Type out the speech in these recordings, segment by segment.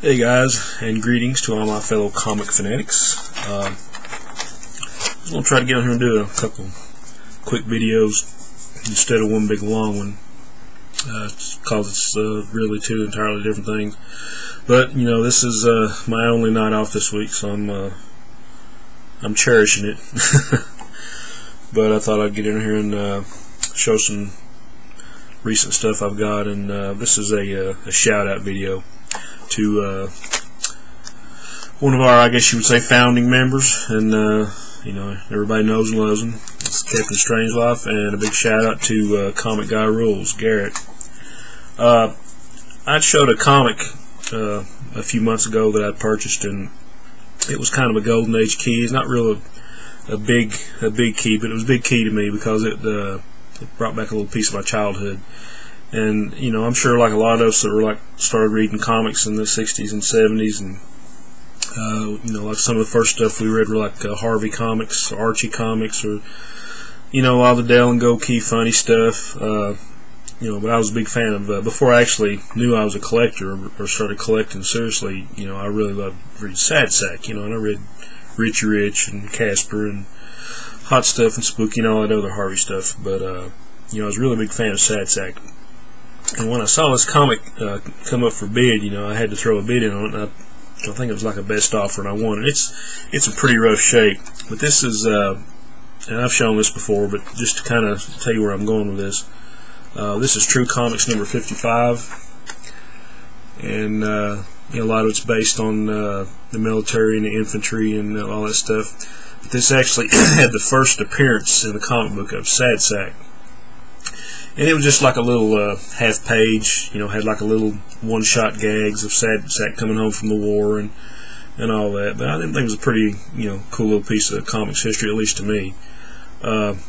Hey guys, and greetings to all my fellow comic fanatics. I'm just going to try to get on here and do a couple quick videos instead of one big long one, because it's really two entirely different things. But you know, this is my only night off this week, so I'm cherishing it. But I thought I'd get in here and show some recent stuff I've got, and this is a shout out video to one of our, I guess you would say, founding members, and you know, everybody knows and loves him. It's Captainstrangelife, and a big shout out to Comicguyrulez, Garrett. I showed a comic a few months ago that I purchased, and it was kind of a golden age key. It's not really a big key, but it was a big key to me because it brought back a little piece of my childhood. And you know, I'm sure like a lot of us that were started reading comics in the 60s and 70s, and you know, like some of the first stuff we read were like Harvey comics, Archie comics, or you know, all the Dale and Go Key funny stuff. You know, but I was a big fan of before I actually knew I was a collector or started collecting seriously. You know, I really loved reading Sad Sack. You know, and I read Richie Rich and Casper and Hot Stuff and Spooky and all that other Harvey stuff. But you know, I was a really big fan of Sad Sack. And when I saw this comic come up for bid, you know, I had to throw a bid in on it. And I think it was like a best offer, and I won it. It's a pretty rough shape, but this is, and I've shown this before, but just to kind of tell you where I'm going with this. This is True Comics number 55, and you know, a lot of it's based on the military and the infantry and all that stuff. But this actually had the first appearance in the comic book of Sad Sack. And it was just like a little half page, you know, had like a little one-shot gags of Sad Sack coming home from the war and all that. But I didn't think it was a pretty, you know, cool little piece of comics history, at least to me. And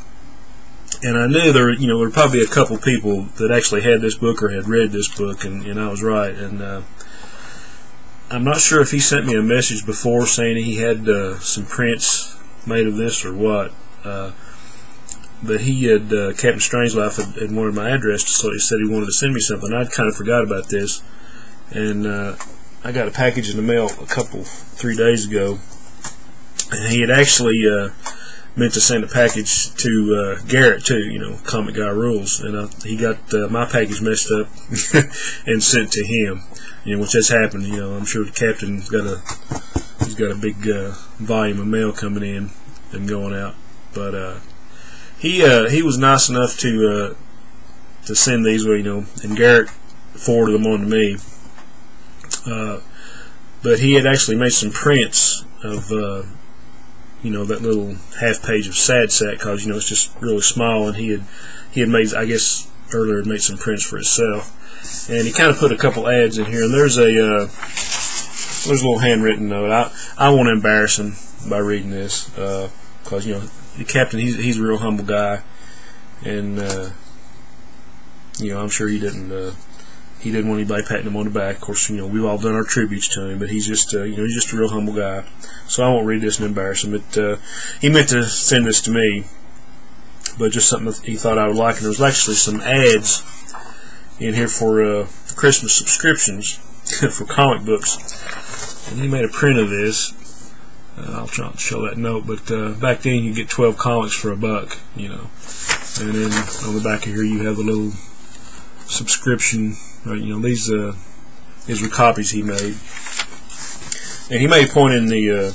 I knew there were probably a couple people that actually had this book or had read this book, and I was right. And I'm not sure if he sent me a message before saying he had some prints made of this or what. But he had, Captain Strangelife had wanted my address, so he said he wanted to send me something. I'd kind of forgot about this, and I got a package in the mail 3 days ago, and he had actually meant to send a package to Garrett too, you know, Comicguyrulez, and he got my package messed up and sent to him, you know, which has happened. You know, I'm sure the captain's got a big volume of mail coming in and going out, but he was nice enough to send these, you know, and Garrett forwarded them on to me. But he had actually made some prints of you know, that little half page of Sad Sack, because you know, it's just really small, and he had made, I guess earlier, had made some prints for himself, and he kind of put a couple ads in here. And there's a little handwritten note. I won't embarrass him by reading this, because you know, the captain, he's a real humble guy, and you know, I'm sure he didn't want anybody patting him on the back. Of course, you know, we've all done our tributes to him, but he's just you know, he's just a real humble guy. So I won't read this and embarrass him. But he meant to send this to me, but just something that he thought I would like. And there was actually some ads in here for Christmas subscriptions for comic books, and he made a print of this. I'll try to show that note, but back then you get 12 comics for $1, you know, and then on the back of here you have the little subscription, right? You know, these were copies he made, and he made a point in the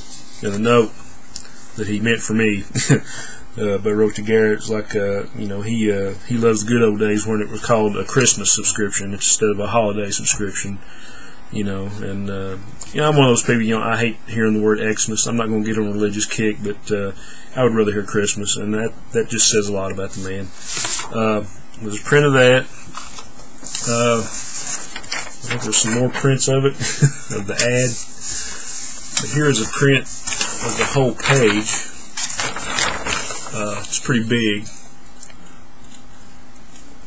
note that he meant for me, but wrote to Garrett. It's like you know, he loves the good old days when it was called a Christmas subscription instead of a holiday subscription. You know, and you know, I'm one of those people, you know, I hate hearing the word Xmas. I'm not going to get on a religious kick, but I would rather hear Christmas, and that just says a lot about the man. There's a print of that. I think there's some more prints of it, of the ad. But here is a print of the whole page. It's pretty big,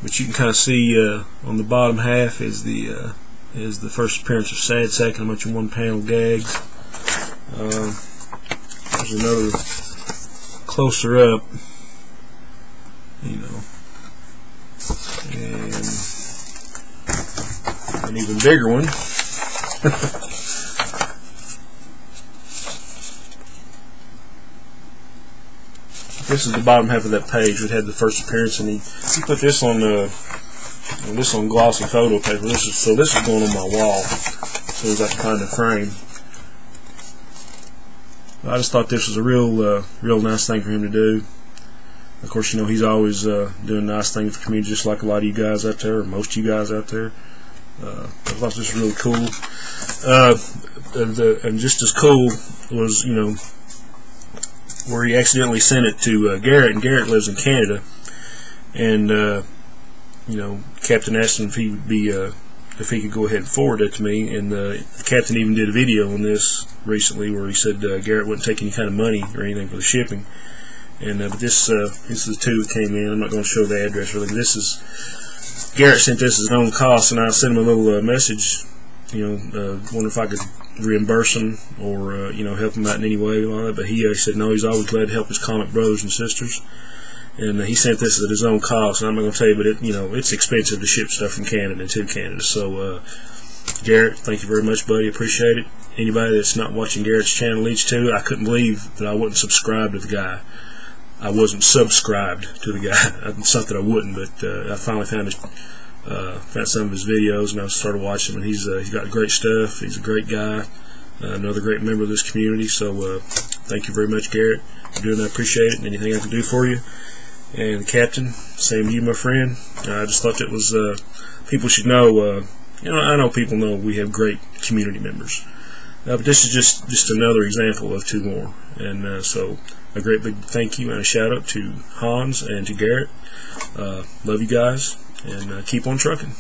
but you can kind of see on the bottom half is the first appearance of Sad Sack and a bunch of one-panel gags. There's another closer up, you know, and an even bigger one. this is the bottom half of that page. It had the first appearance, and he put this on glossy photo paper. This is going on my wall as soon as I can find a frame. I just thought this was a real nice thing for him to do. Of course, you know, he's always doing nice things for the community, just like a lot of you guys out there, or most of you guys out there. I thought this was really cool. And just as cool was, you know, where he accidentally sent it to Garrett, and Garrett lives in Canada, and you know, Captain asked him if he would be if he could go ahead and forward it to me, and the Captain even did a video on this recently where he said Garrett wouldn't take any kind of money or anything for the shipping. And but this is the two that came in. I'm not going to show the address really. This is Garrett sent this as his own cost, and I sent him a little message, you know, wondering if I could reimburse him or you know, help him out in any way and all that. But he said no, he's always glad to help his comic brothers and sisters. And he sent this at his own cost. And I'm not going to tell you, but you know, it's expensive to ship stuff from Canada to Canada. So Garrett, thank you very much, buddy. Appreciate it. Anybody that's not watching Garrett's channel needs to. I couldn't believe that I wasn't subscribed to the guy. I wasn't subscribed to the guy. It's not that I wouldn't, but I finally found some of his videos, and I started watching him. And he's got great stuff. He's a great guy, another great member of this community. So thank you very much, Garrett, for doing that. I appreciate it. And anything I can do for you. And the Captain, same to you, my friend. I just thought that was people should know. You know, I know people know we have great community members, but this is just another example of two more. And so a great big thank you and a shout out to Hans and to Garrett. Love you guys, and keep on trucking.